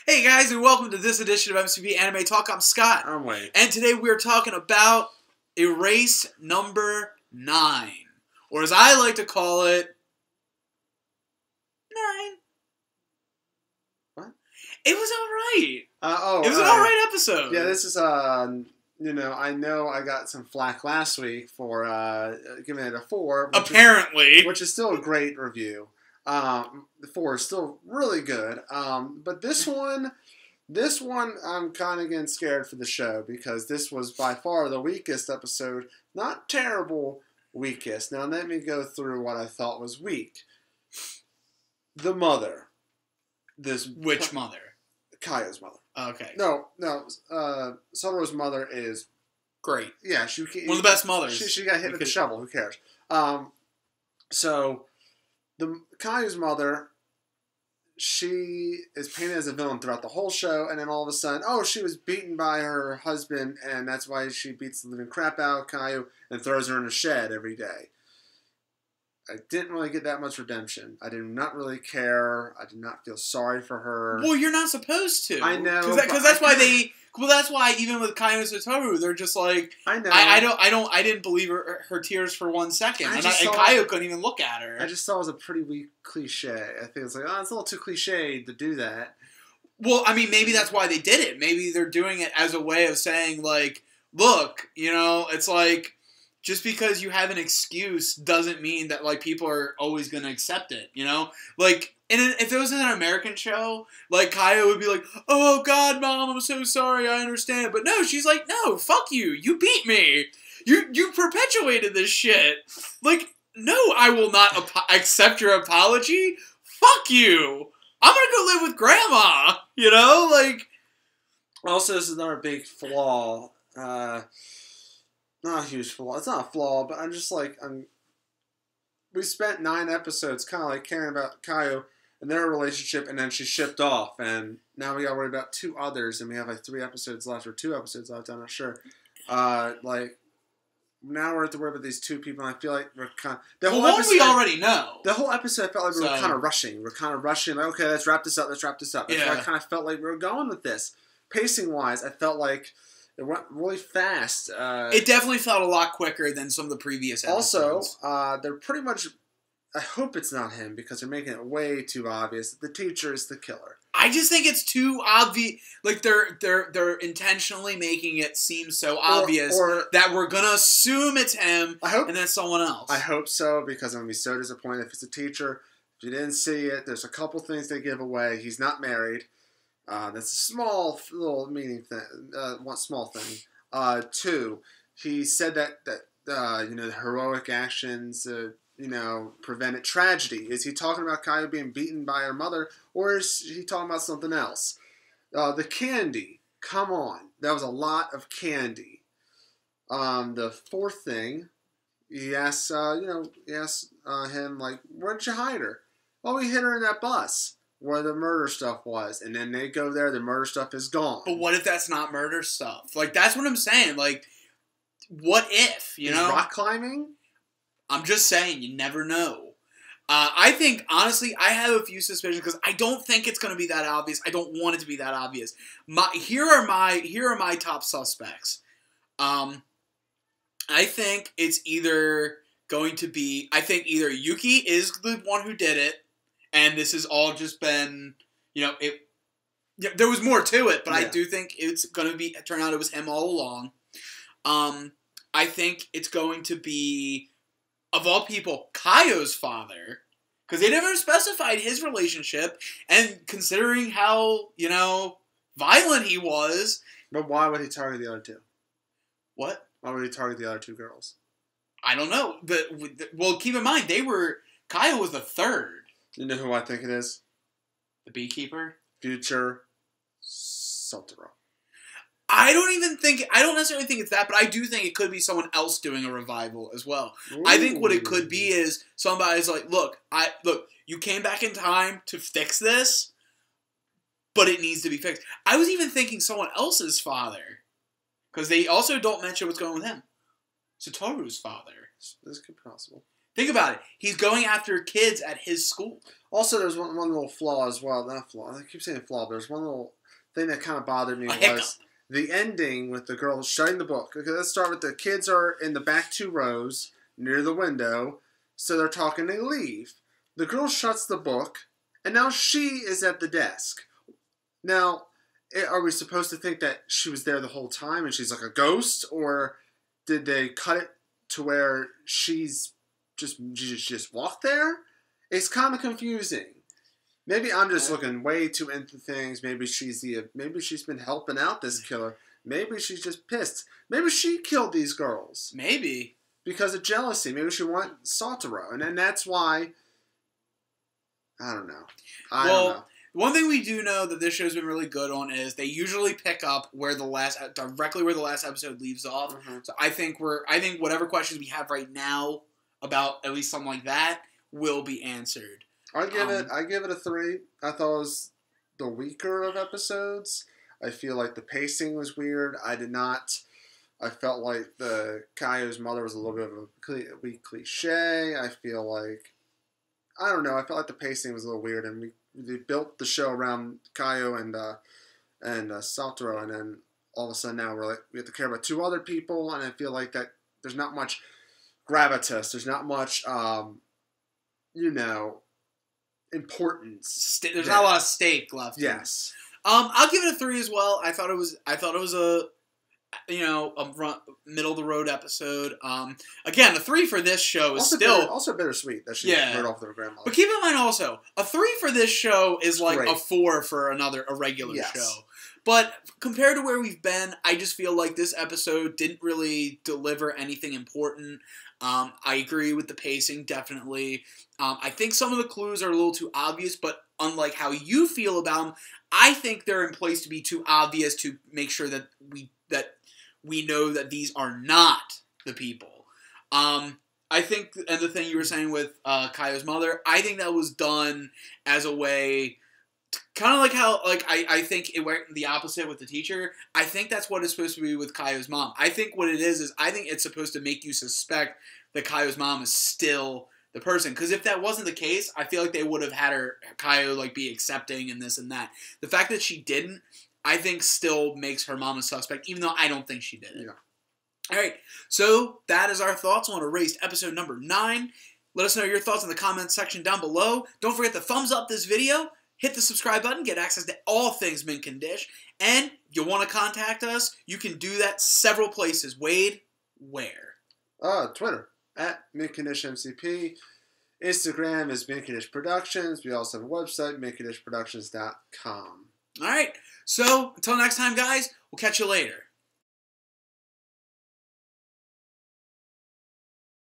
Hey guys, and welcome to this edition of MCP Anime Talk. I'm Scott. I'm Wade. And today we're talking about Erase number 9. Or as I like to call it, 9. What? It was alright. It was an alright episode. Yeah, this is, I know I got some flack last week for giving it a 4. Apparently. Which is still a great review. The 4 is still really good. But this one I'm kind of getting scared for the show because this was by far the weakest episode. Not terrible, weakest. Now let me go through what I thought was weak. The mother. Which mother? Kaio's mother. Okay. No. Satoru's mother is great. Yeah, one of the best mothers. She got hit with a shovel. Who cares? So the Kaio's mother, she is painted as a villain throughout the whole show, and then all of a sudden, she was beaten by her husband, and that's why she beats the living crap out of Kaio and throws her in a shed every day. I didn't really get that much redemption. I did not really care. I did not feel sorry for her. Well, you're not supposed to. I know, because that's why they. Well, that's why even with Kaio and Satoru, they're just like, I know. I didn't believe her tears for 1 second, and Kaio couldn't even look at her. I just thought it was a pretty weak cliche. I think it's like, it's a little too cliched to do that. Well, I mean, maybe that's why they did it. Maybe they're doing it as a way of saying, like, look, it's like, just because you have an excuse doesn't mean that, like, people are always going to accept it, Like, and if it was an American show, like, Kaio would be like, oh, God, Mom, I'm so sorry, I understand. But no, she's like, no, fuck you. You beat me. You perpetuated this shit. Like, no, I will not accept your apology. Fuck you. I'm going to go live with Grandma, Like, also, this is another big flaw. Not a huge flaw. It's not a flaw, but I'm just like, we spent 9 episodes kind of like caring about Kaio and their relationship, and then she shipped off, and now we gotta worry about 2 others, and we have like 3 episodes left, or 2 episodes left, I'm not sure. Like, now we have to worry about these 2 people, and I feel like we're kind of... we already know. The whole episode, I felt like we were kind of rushing. We're kind of rushing, like, okay, let's wrap this up. That's why I kind of felt like we were going with this. Pacing-wise, I felt like it went really fast. It definitely felt a lot quicker than some of the previous episodes. Also, they're pretty much... I hope it's not him, because they're making it way too obvious that the teacher is the killer. I just think it's too obvious. Like, they're intentionally making it seem so obvious that we're going to assume it's him and then someone else. I hope so, because I'm going to be so disappointed if it's a teacher. If you didn't see it, there's a couple things they give away. He's not married. That's a small little meaning thing. One small thing. 2, he said that the heroic actions, prevented tragedy. Is he talking about Kaio being beaten by her mother, or is he talking about something else? The candy. Come on. That was a lot of candy. The 4th thing, he asks, him, like, where did you hide her? Well, we hid her in that bus where the murder stuff was. And then they go there, the murder stuff is gone. But what if that's not murder stuff? Like, that's what I'm saying. Like, what if, Is rock climbing? I'm just saying, you never know. I think, honestly, I have a few suspicions because I don't think it's going to be that obvious. I don't want it to be that obvious. Here are my top suspects. I think it's either going to be... I think either Yuki is the one who did it, and this has all just been... there was more to it, but I do think it's going to be... Turn out it was him all along. I think it's going to be... Of all people, Kaio's father, because they never specified his relationship, and considering how, violent he was... But why would he target the other 2? What? Why would he target the other 2 girls? I don't know. Well, keep in mind, Kaio was the 3rd. You know who I think it is? The beekeeper? Future Satoru. I don't necessarily think it's that, but I do think it could be someone else doing a revival as well. Ooh. I think what it could be is somebody's like, look, you came back in time to fix this, but it needs to be fixed. I was even thinking someone else's father, because they also don't mention what's going on with him. Satoru's father. This could be possible. Think about it. He's going after kids at his school. Also, there's one little flaw as well. Not flaw. I keep saying flaw, but there's one little thing that kind of bothered me was the ending with the girl shutting the book. Okay, let's start with the kids are in the back 2 rows near the window, so they're talking. They leave. The girl shuts the book, and now she is at the desk. Now, are we supposed to think that she was there the whole time and she's like a ghost, or did they cut it to where she just walked there? It's kind of confusing. Maybe I'm just looking way too into things. Maybe she's been helping out this killer. Maybe she's just pissed. Maybe she killed these girls. Maybe because of jealousy. Maybe she wanted Satoru, and then that's why. I don't know. I don't know. One thing we do know that this show's been really good on is they usually pick up directly where the last episode leaves off. Mm-hmm. So I think whatever questions we have right now about at least something like that will be answered. I give it a 3. I thought it was the weaker of episodes. I feel like the pacing was weird. I felt like the Kaio's mother was a little bit of a weak cliche. I feel like, I don't know, I felt like the pacing was a little weird, and we built the show around Kaio and Satoru, and then all of a sudden now we have to care about 2 other people, and I feel like that there's not much gravitas. There's not much, importance. There's not a lot of stake left. Yes. I'll give it a 3 as well. I thought it was a middle of the road episode. Again, a 3 for this show is also bittersweet that she heard off their grandmother. But keep in mind also, a 3 for this show is like a 4 for a regular show. But compared to where we've been, I just feel like this episode didn't really deliver anything important. I agree with the pacing, definitely. I think some of the clues are a little too obvious, but unlike how you feel about them, I think they're in place to be too obvious to make sure that we know that these are not the people. I think, and the thing you were saying with Kaio's mother, I think that was done as a way, kind of like how, I think it went the opposite with the teacher. I think that's what it's supposed to be with Kaio's mom. I think what it is I think it's supposed to make you suspect that Kaio's mom is still the person. Because if that wasn't the case, I feel like they would have had Kaio be accepting and this and that. The fact that she didn't, I think still makes her mom a suspect, even though I don't think she did it. Yeah. Alright, so that is our thoughts on Erased episode number 9. Let us know your thoughts in the comments section down below. Don't forget to thumbs up this video, hit the subscribe button, get access to all things Mint Condish, and if you want to contact us, you can do that several places. Wade, where? Twitter, at Mint Condish MCP. Instagram is Mint Condish Productions. We also have a website, mintkondishproductions.com. Alright, so until next time, guys, we'll catch you later.